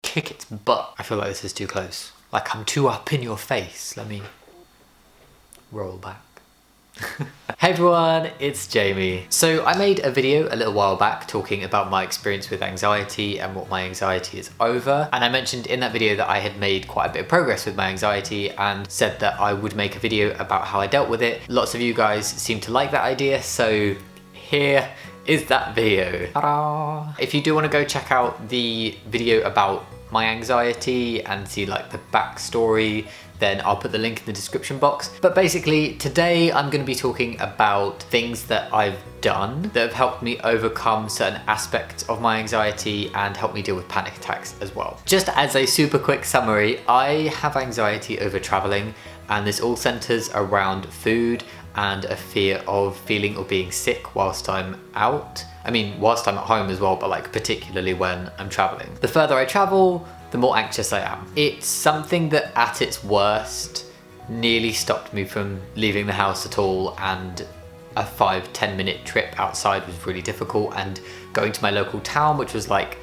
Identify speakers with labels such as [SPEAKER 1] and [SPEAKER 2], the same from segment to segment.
[SPEAKER 1] kick its butt. I feel like this is too close. Like I'm too up in your face. Let me roll back. Hey everyone, it's Jamie. So I made a video a little while back talking about my experience with anxiety and what my anxiety is over. And I mentioned in that video that I had made quite a bit of progress with my anxiety and said that I would make a video about how I dealt with it. Lots of you guys seem to like that idea, so here is that video. Ta-da! If you do want to go check out the video about my anxiety and see like the backstory, then I'll put the link in the description box. But basically today I'm going to be talking about things that I've done that have helped me overcome certain aspects of my anxiety and help me deal with panic attacks as well. Just as a super quick summary, I have anxiety over traveling, and this all centers around food and a fear of feeling or being sick whilst I'm out. I mean, whilst I'm at home as well, but like particularly when I'm traveling. The further I travel, the more anxious I am. It's something that at its worst nearly stopped me from leaving the house at all, and a 5-10 minute trip outside was really difficult, and going to my local town, which was like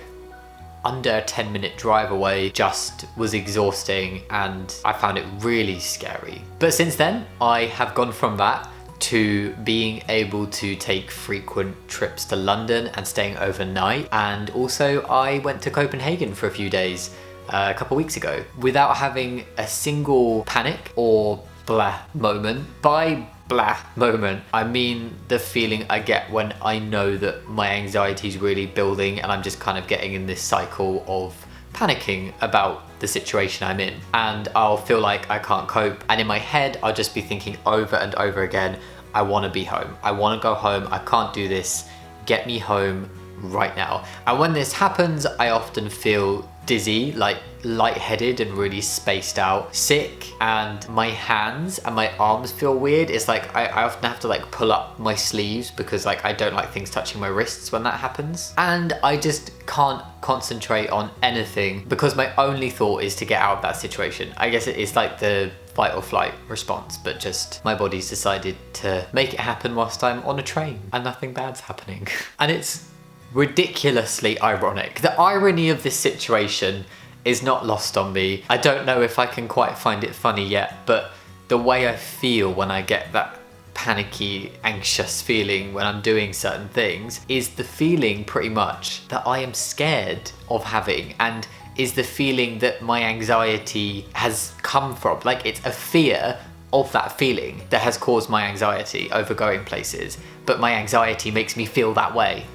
[SPEAKER 1] under a 10-minute drive away, just was exhausting, and I found it really scary. But since then, I have gone from that to being able to take frequent trips to London and staying overnight. And also I went to Copenhagen for a few days a couple weeks ago without having a single panic or blah moment. By blah moment, I mean the feeling I get when I know that my anxiety is really building and I'm just kind of getting in this cycle of panicking about the situation I'm in, and I'll feel like I can't cope, and in my head I'll just be thinking over and over again, I want to be home, I want to go home, I can't do this, get me home right now. And when this happens, I often feel dizzy, like lightheaded and really spaced out, sick, and my hands and my arms feel weird. It's like I often have to like pull up my sleeves because like I don't like things touching my wrists when that happens, and I just can't concentrate on anything because my only thought is to get out of that situation. I guess it's like the fight or flight response, but just my body's decided to make it happen whilst I'm on a train and nothing bad's happening. And it's ridiculously ironic. The irony of this situation is not lost on me. I don't know if I can quite find it funny yet, but the way I feel when I get that panicky, anxious feeling when I'm doing certain things is the feeling pretty much that I am scared of having, and is the feeling that my anxiety has come from. Like, it's a fear of that feeling that has caused my anxiety over going places, but my anxiety makes me feel that way.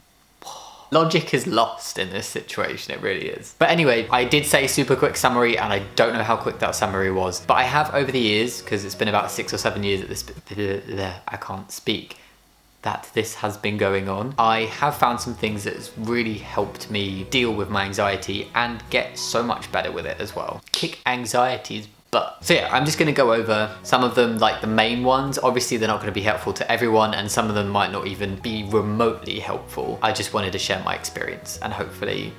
[SPEAKER 1] Logic is lost in this situation, it really is. But anyway, I did say super quick summary, and I don't know how quick that summary was, but I have over the years, because it's been about 6 or 7 years at this, I can't speak, that this has been going on. I have found some things that's really helped me deal with my anxiety and get so much better with it as well. Kick anxiety's butt. So yeah, I'm just gonna go over some of them, like the main ones. Obviously they're not gonna be helpful to everyone, and some of them might not even be remotely helpful. I just wanted to share my experience, and hopefully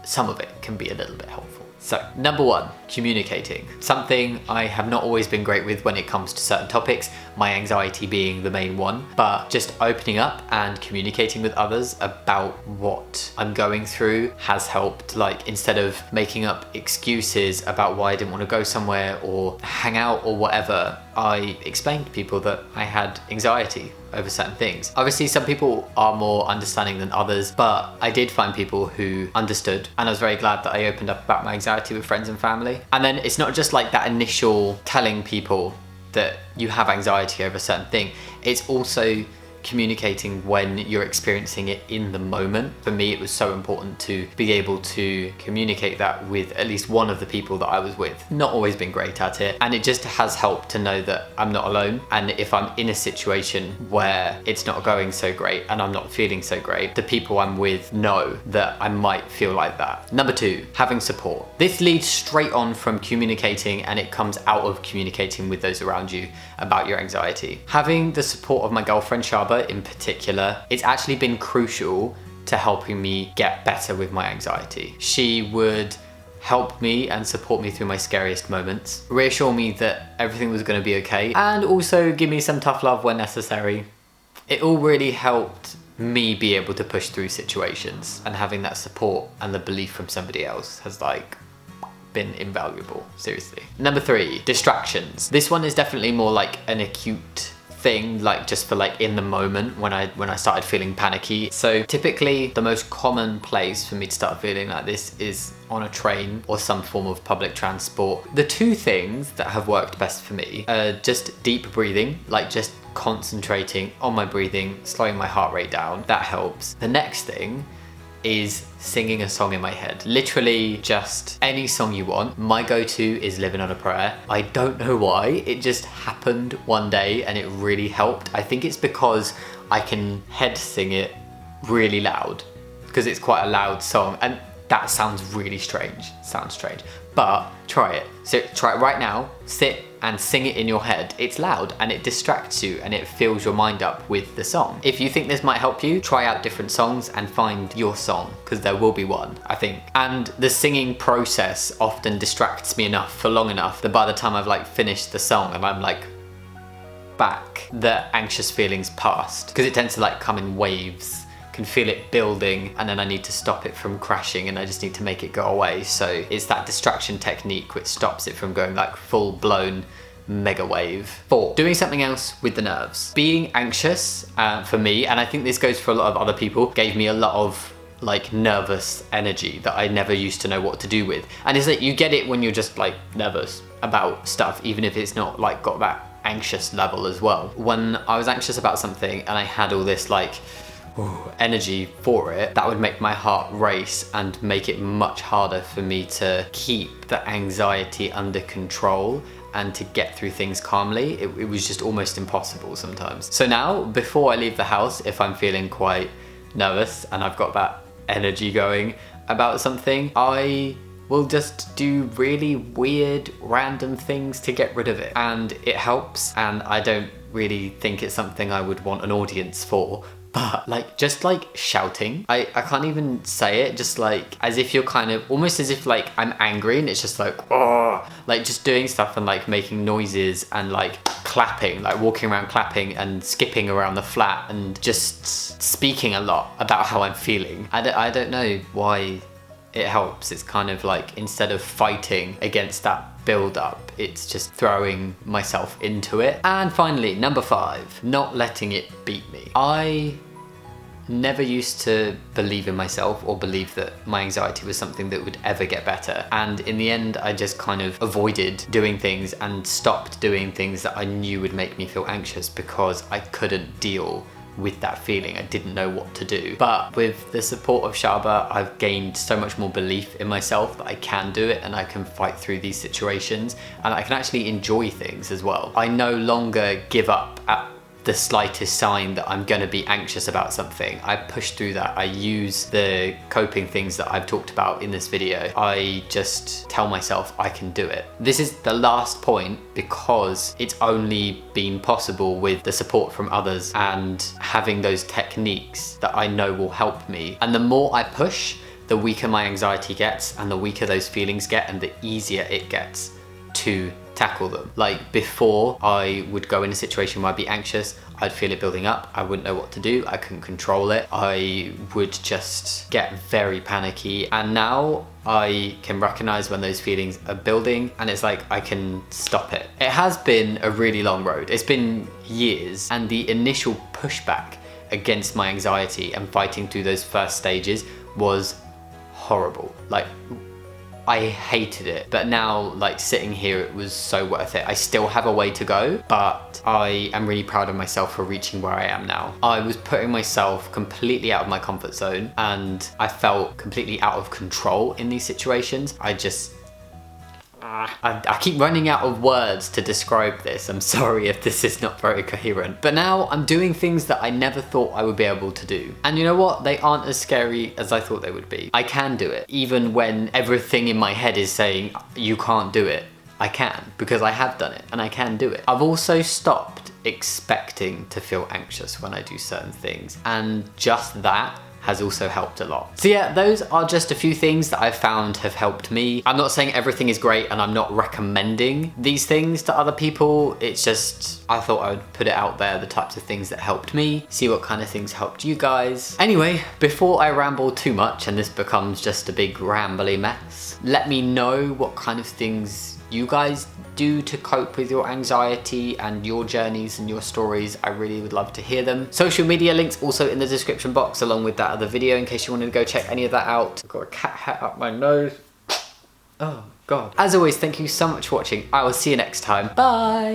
[SPEAKER 1] some of it can be a little bit helpful. So, number 1, communicating. Something I have not always been great with when it comes to certain topics, my anxiety being the main one, but just opening up and communicating with others about what I'm going through has helped. Like, instead of making up excuses about why I didn't want to go somewhere or hang out or whatever, I explained to people that I had anxiety over certain things. Obviously some people are more understanding than others, but I did find people who understood, and I was very glad that I opened up about my anxiety with friends and family. And then it's not just like that initial telling people that you have anxiety over a certain thing, it's also communicating when you're experiencing it in the moment. For me, it was so important to be able to communicate that with at least one of the people that I was with. Not always been great at it, and it just has helped to know that I'm not alone, and if I'm in a situation where it's not going so great and I'm not feeling so great, the people I'm with know that I might feel like that. Number 2, having support. This leads straight on from communicating, and it comes out of communicating with those around you about your anxiety. Having the support of my girlfriend Shaba in particular, it's actually been crucial to helping me get better with my anxiety. She would help me and support me through my scariest moments, reassure me that everything was going to be okay, and also give me some tough love when necessary. It all really helped me be able to push through situations, and having that support and the belief from somebody else has like been invaluable, seriously. Number 3, distractions. This one is definitely more like an acute thing, like just for like in the moment when I started feeling panicky. So typically the most common place for me to start feeling like this is on a train or some form of public transport. The 2 things that have worked best for me are just deep breathing, like just concentrating on my breathing, slowing my heart rate down. That helps. The next thing is singing a song in my head. Literally just any song you want. My go-to is Living on a Prayer. I don't know why, it just happened one day and it really helped. I think it's because I can head sing it really loud, because it's quite a loud song, and that sounds really strange. Sounds strange, but try it. So try it right now, sit and sing it in your head. It's loud and it distracts you and it fills your mind up with the song. If you think this might help you, try out different songs and find your song, because there will be one, I think. And the singing process often distracts me enough for long enough that by the time I've like finished the song and I'm like back, the anxious feelings past, because it tends to like come in waves. Can feel it building and then I need to stop it from crashing and I just need to make it go away. So it's that distraction technique which stops it from going like full blown mega wave. 4, doing something else with the nerves. Being anxious for me, and I think this goes for a lot of other people, gave me a lot of like nervous energy that I never used to know what to do with. And it's like you get it when you're just like nervous about stuff, even if it's not like got that anxious level as well. When I was anxious about something and I had all this like energy for it, that would make my heart race and make it much harder for me to keep the anxiety under control and to get through things calmly. It was just almost impossible sometimes. So now, before I leave the house, if I'm feeling quite nervous and I've got that energy going about something, I will just do really weird, random things to get rid of it. And it helps, and I don't really think it's something I would want an audience for. But like, just like shouting, I can't even say it, just like as if you're kind of, almost as if like I'm angry and it's just like, oh, like just doing stuff and like making noises and like clapping, like walking around clapping and skipping around the flat and just speaking a lot about how I'm feeling. I don't know why it helps. It's kind of like, instead of fighting against that build up, it's just throwing myself into it. And finally, number 5, not letting it beat me. I never used to believe in myself or believe that my anxiety was something that would ever get better. And in the end, I just kind of avoided doing things and stopped doing things that I knew would make me feel anxious because I couldn't deal with that feeling. I didn't know what to do. But with the support of Shaba, I've gained so much more belief in myself that I can do it and I can fight through these situations and I can actually enjoy things as well. I no longer give up at the slightest sign that I'm gonna be anxious about something. I push through that. I use the coping things that I've talked about in this video. I just tell myself I can do it. This is the last point because it's only been possible with the support from others and having those techniques that I know will help me. And the more I push, the weaker my anxiety gets and the weaker those feelings get and the easier it gets to tackle them. Like before, I would go in a situation where I'd be anxious, I'd feel it building up, I wouldn't know what to do, I couldn't control it, I would just get very panicky. And now I can recognize when those feelings are building and it's like I can stop it. It has been a really long road. It's been years, and the initial pushback against my anxiety and fighting through those first stages was horrible. Like, I hated it, but now like sitting here, it was so worth it. I still have a way to go, but I am really proud of myself for reaching where I am now. I was putting myself completely out of my comfort zone and I felt completely out of control in these situations. I keep running out of words to describe this. I'm sorry if this is not very coherent. But now I'm doing things that I never thought I would be able to do. And you know what? They aren't as scary as I thought they would be. I can do it. Even when everything in my head is saying, you can't do it. I can, because I have done it and I can do it. I've also stopped expecting to feel anxious when I do certain things. And just that has also helped a lot. So yeah, those are just a few things that I've found have helped me. I'm not saying everything is great and I'm not recommending these things to other people. It's just just, I thought I would put it out there, the types of things that helped me, see what kind of things helped you guys. Anyway, before I ramble too much and this becomes just a big rambly mess, let me know what kind of things you guys do to cope with your anxiety and your journeys and your stories. I really would love to hear them. Social media links also in the description box, along with that other video in case you wanted to go check any of that out. I've got a cat hat up my nose. Oh God. As always, thank you so much for watching. I will see you next time. Bye.